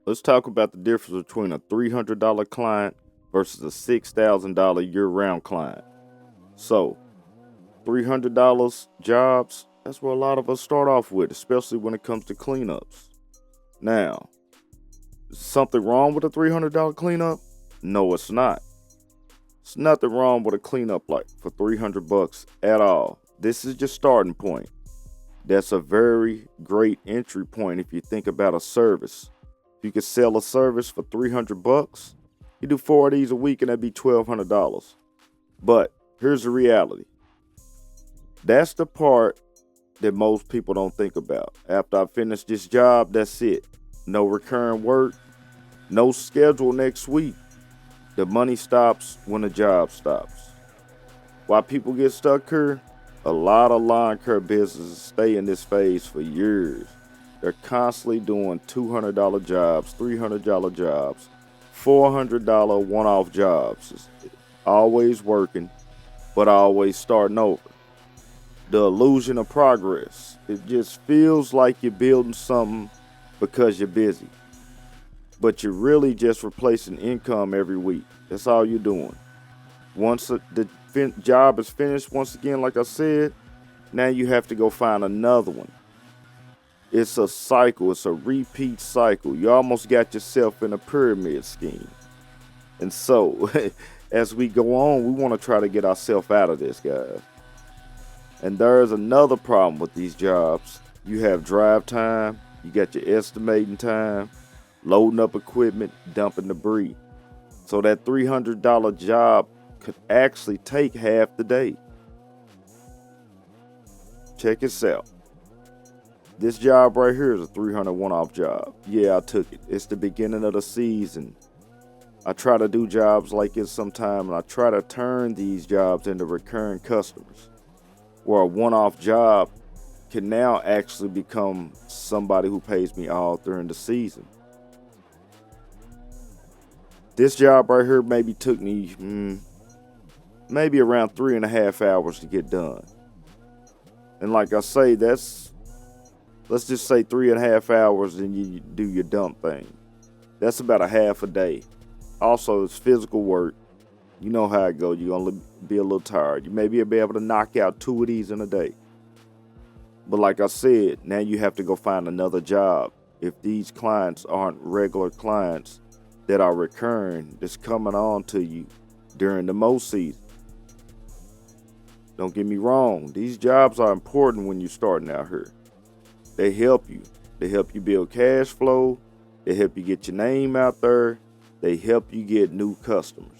Let's talk about the difference between a $300 client versus a $6,000 year-round client. So, $300 jobs, that's what a lot of us start off with, especially when it comes to cleanups. Now, is something wrong with a $300 cleanup? No, it's not. It's nothing wrong with a cleanup like for 300 bucks at all. This is your starting point. That's a very great entry point if you think about a service. If you could sell a service for 300 bucks, you do 4 of these a week and that'd be $1,200. But here's the reality. That's the part that most people don't think about. After I finish this job, that's it. No recurring work, no schedule next week. The money stops when the job stops. Why people get stuck here? A lot of lawn care businesses stay in this phase for years. They're constantly doing $200 jobs, $300 jobs, $400 one-off jobs. It's always working, but always starting over. The illusion of progress. It just feels like you're building something because you're busy, but you're really just replacing income every week. That's all you're doing. Once the job is finished, once again, like I said, now you have to go find another one. It's a cycle, it's a repeat cycle. You almost got yourself in a pyramid scheme. And so, as we go on, we want to try to get ourselves out of this, guys. And there's another problem with these jobs. You have drive time, you got your estimating time, loading up equipment, dumping debris. So that $300 job could actually take half the day. Check this out. This job right here is a 300 one-off job. Yeah, I took it. It's the beginning of the season. I try to do jobs like this sometime, and I try to turn these jobs into recurring customers, where a one-off job can now actually become somebody who pays me all during the season. This job right here maybe took me maybe around 3.5 hours to get done. And like I say, let's just say 3.5 hours and you do your dump thing. That's about a half a day. Also, it's physical work. You know how it goes. You're going to be a little tired. You may be able to knock out 2 of these in a day. But like I said, now you have to go find another job. If these clients aren't regular clients that are recurring, that's coming on to you during the mow season. Don't get me wrong. These jobs are important when you're starting out here. They help you. They help you build cash flow. They help you get your name out there. They help you get new customers.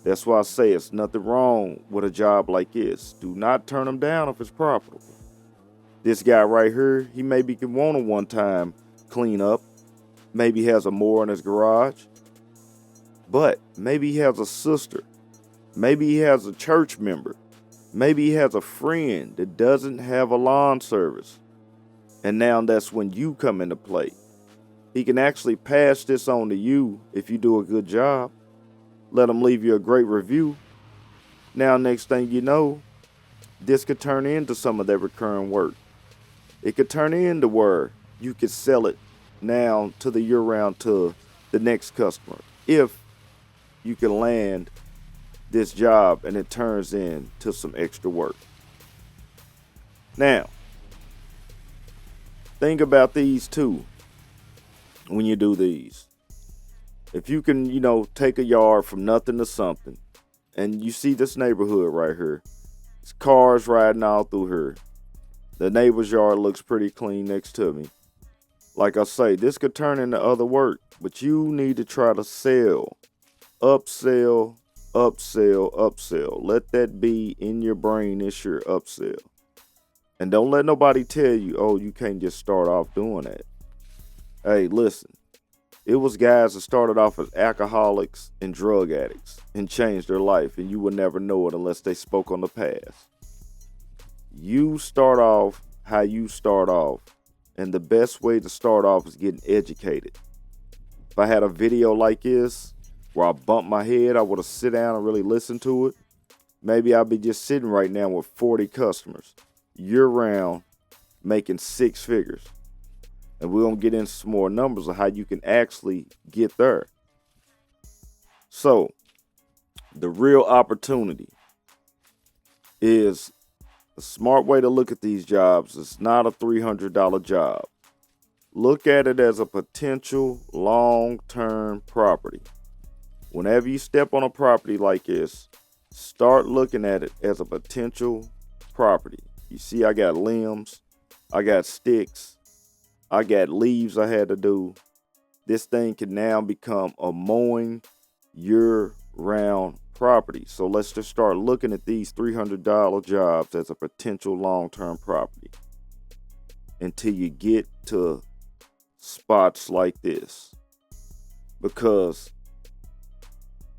That's why I say it's nothing wrong with a job like this. Do not turn them down if it's profitable. This guy right here, he maybe can want a one-time clean up. Maybe he has a mower in his garage. But maybe he has a sister. Maybe he has a church member. Maybe he has a friend that doesn't have a lawn service. And now that's when you come into play. He can actually pass this on to you if you do a good job. Let him leave you a great review. Now, next thing you know, this could turn into some of that recurring work. It could turn into where you could sell it now to the year-round to the next customer. If you can land this job and it turns into some extra work. Now, think about these too when you do these. If you can, take a yard from nothing to something, and you see this neighborhood right here, it's cars riding all through here. The neighbor's yard looks pretty clean next to me. Like I say, this could turn into other work, but you need to try to sell, upsell, upsell. Let that be in your brain. It's your upsell. And don't let nobody tell you, oh, you can't just start off doing that. Hey, listen. It was guys that started off as alcoholics and drug addicts and changed their life, and you would never know it unless they spoke on the past. You start off how you start off, and the best way to start off is getting educated. If I had a video like this where I bumped my head, I would have sit down and really listened to it. Maybe I'd be just sitting right now with 40 customers, year round, making 6 figures. And we're going to get into some more numbers of how you can actually get there. So, the real opportunity is a smart way to look at these jobs. It's not a $300 job. Look at it as a potential long-term property. Whenever you step on a property like this, start looking at it as a potential property. You see, I got limbs, I got sticks, I got leaves I had to do. This thing can now become a mowing year-round property. So let's just start looking at these $300 jobs as a potential long-term property until you get to spots like this. Because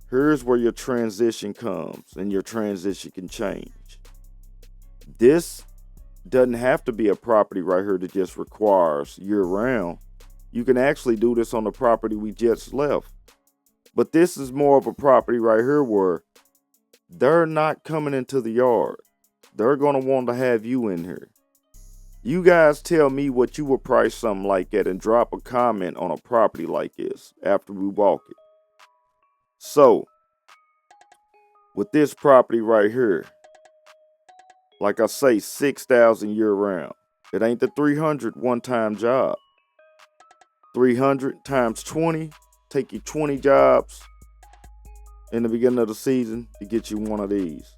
here's where your transition comes, and your transition can change. This doesn't have to be a property right here that just requires year-round. You can actually do this on the property we just left. But this is more of a property right here where they're not coming into the yard. They're going to want to have you in here. You guys tell me what you would price something like that and drop a comment on a property like this after we walk it. So, with this property right here, like I say, $6,000 year round. It ain't the 300 one-time job. 300 times 20, take you 20 jobs in the beginning of the season to get you one of these.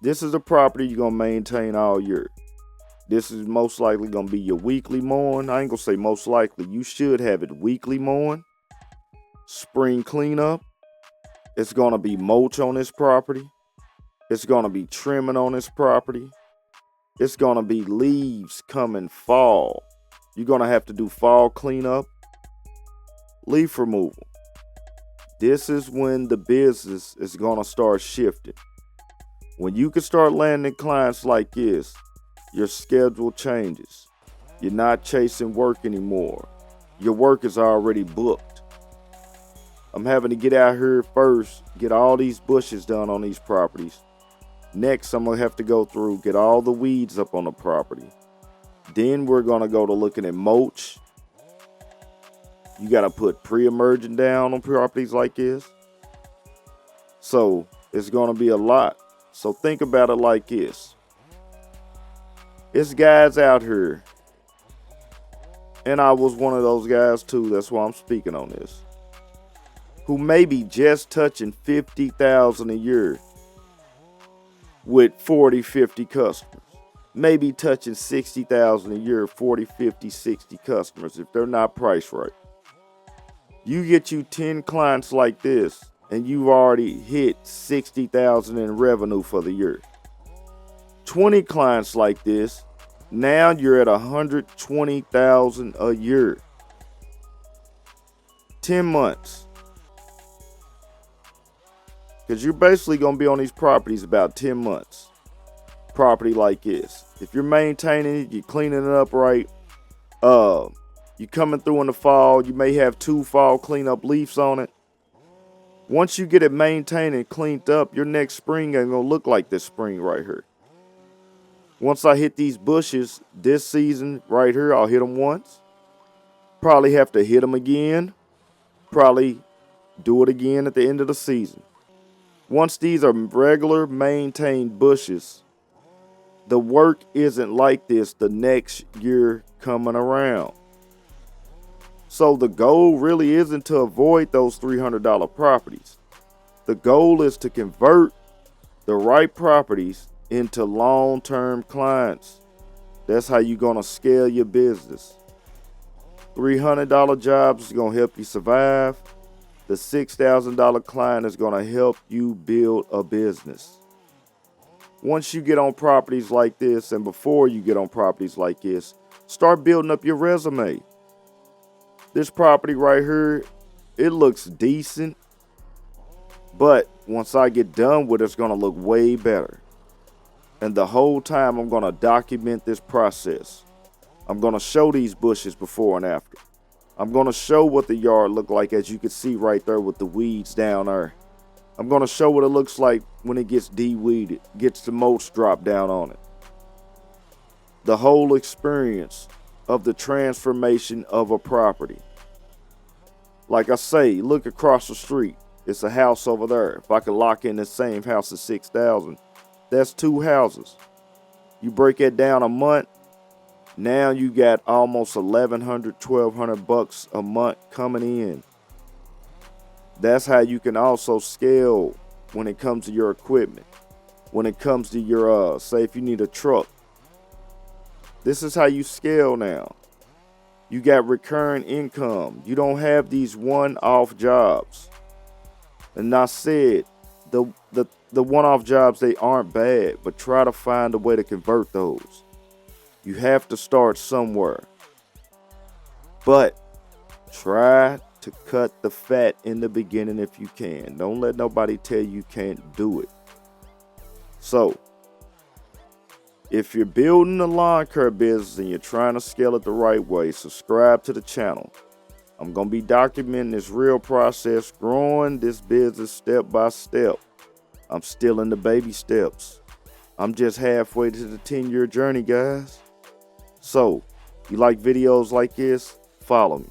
This is a property you're going to maintain all year. This is most likely going to be your weekly mowing. I ain't going to say most likely. You should have it weekly mowing. Spring cleanup. It's going to be mulch on this property. It's going to be trimming on this property. It's going to be leaves coming fall. You're going to have to do fall cleanup, leaf removal. This is when the business is going to start shifting. When you can start landing clients like this, your schedule changes. You're not chasing work anymore. Your work is already booked. I'm having to get out here first, get all these bushes done on these properties. Next, I'm going to have to go through, get all the weeds up on the property. Then we're going to go to looking at mulch. You got to put pre-emergent down on properties like this. So it's going to be a lot. So think about it like this. It's guys out here, and I was one of those guys too, that's why I'm speaking on this, who may be just touching $50,000 a year with 40, 50 customers. Maybe touching $60,000 a year, 40, 50, 60 customers if they're not priced right. You get you 10 clients like this, and you've already hit $60,000 in revenue for the year. 20 clients like this, now you're at $120,000 a year. 10 months. Because you're basically going to be on these properties about 10 months. Property like this. If you're maintaining it, you're cleaning it up right. You're coming through in the fall. You may have 2 fall cleanup leaves on it. Once you get it maintained and cleaned up, your next spring ain't going to look like this spring right here. Once I hit these bushes this season right here, I'll hit them once. Probably have to hit them again. Probably do it again at the end of the season. Once these are regular maintained bushes, the work isn't like this the next year coming around. So the goal really isn't to avoid those $300 properties. The goal is to convert the right properties into long-term clients. That's how you're going to scale your business. $300 jobs is going to help you survive. The $6,000 client is going to help you build a business. Once you get on properties like this, and before you get on properties like this, start building up your resume. This property right here, it looks decent, but once I get done with it, it's going to look way better. And the whole time I'm going to document this process. I'm going to show these bushes before and after. I'm going to show what the yard looked like, as you can see right there with the weeds down there. I'm going to show what it looks like when it gets de-weeded, gets the mulch dropped down on it. The whole experience of the transformation of a property. Like I say, look across the street. It's a house over there. If I could lock in the same house at $6,000, that's 2 houses. You break it down a month, now you got almost $1,100, $1,200 a month coming in. That's how you can also scale when it comes to your equipment. When it comes to your, say if you need a truck. This is how you scale now. You got recurring income. You don't have these one-off jobs. And I said, the one-off jobs, they aren't bad, but try to find a way to convert those. You have to start somewhere. But try to cut the fat in the beginning if you can. Don't let nobody tell you can't do it. So, if you're building a lawn care business and you're trying to scale it the right way, subscribe to the channel. I'm going to be documenting this real process, growing this business step by step. I'm still in the baby steps. I'm just halfway to the 10-year journey, guys. So, you like videos like this? Follow me.